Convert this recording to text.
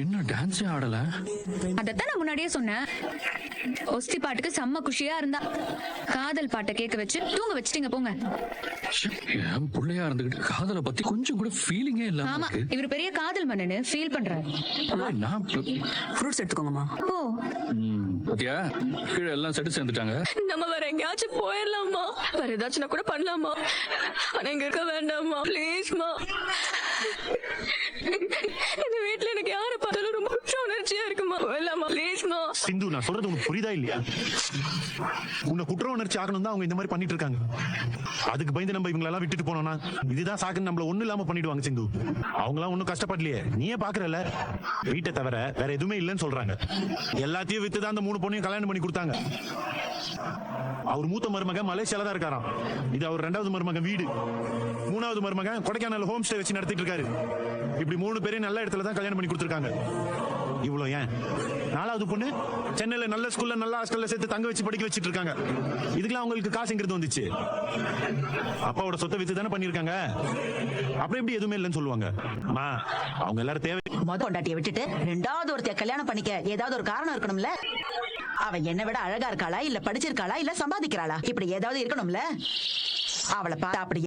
இன்னும் டான்ஸே ஆடல. அதத்தான் நான் முன்னாடியே சொன்னேன். ஒஸ்தி பாட்டுக்கு செம்ம குஷியா இருந்தா. காதல் பாட்டை கேட்க வச்சு தூங்க வச்சிட்டீங்க போங்க. என் பிள்ளையா இருந்துகிட்டு காதலை பத்தி கொஞ்சம் கூட ஃபீலிங்கே இல்லாம ஆமா, இருக்கு. இவர் பெரிய காதல் மன்னனு ஃபீல் பண்றாரு. நான் ஃப்ரூட்ஸ் எடுத்துக்கோங்கம்மா. ஓ, பாத்தியா கீழே எல்லாம் செட்டு சேர்ந்துட்டாங்க. நம்ம வேற எங்கேயாச்சும் போயிடலாமா? வேற ஏதாச்சும் கூட பண்ணலாமா? ஆனா இங்க இருக்க வேண்டாமா? ப்ளீஸ்மா. இந்த வீட்டுல எனக்கு யாரை பார்த்தாலும் ரொம்ப குற்ற உணர்ச்சியா இருக்குமா. போயிடலாமா ப்ளீஸ்மா. சிந்து, நான் சொல்றது உனக்கு புரியுதா இல்லையா? உன்னை குற்ற உணர்ச்சி ஆகணும் தான் அவங்க இந்த மாதிரி பண்ணிட்டு இருக்காங்க. அதுக்கு பயந்து நம்ம இவங்களெல்லாம் விட்டுட்டு போனோம்னா இதுதான் சாக்குன்னு நம்மள ஒண்ணு இல்லாம பண்ணிடுவாங்க. சிந்து, அவங்களாம் ஒன்னும் கஷ்டப்படலையே, நீயே பாக்குறல. வீட்டை தவிர வேற எதுவுமே இல்லைன்னு சொல்றாங்க. எல்லாத்தையும் வித்துதான் அந்த 3 பொண்ணையும் கல்யாணம் பண்ணி கொடுத்தாங்க. அவர் மூத்த மருமகன் மலேசியால தான் இருக்காராம். இது அவர் 2வது மருமகன் வீடு. 3வது மருமகன் கொடைக்கானல் ஹோம் ஸ்டே வச்சு நடத்திட்டு இருக்காரு. இப்படி 3 பேரையும் நல்ல இடத்துல தான் கல்யாணம் பண்ணி கொடுத்துருக்காங்க. இவ்வளவு ஏன் 4வது பொண்ணு சென்னையில நல்ல ஸ்கூல்ல நல்ல ஹாஸ்டல்ல சேர்த்து தங்க வச்சு படிக்க வச்சிட்டு இருக்காங்க. இதுக்கெல்லாம் அவங்களுக்கு காசுங்கிறது வந்துச்சு. அப்பாவோட சொத்தை வித்து தானே பண்ணிருக்காங்க. அப்புறம் எப்படி எதுவுமே இல்லைன்னு சொல்லுவாங்க? அம்மா, அவங்க எல்லாரும் தேவை. மொத கொண்டாட்டியை விட்டுட்டு 2வது ஒருத்தைய கல்யாணம் பண்ணிக்க ஏதாவது ஒரு காரணம் இருக்கணும்ல. அவ என்னை விட அழகா இருக்காளா, இல்ல படிச்சிருக்காளா, இல்ல சம்பாதிக்கிறாளா, இப்படி ஏதாவது இருக்கணும்ல. அவளை பார்த்தா அப்படி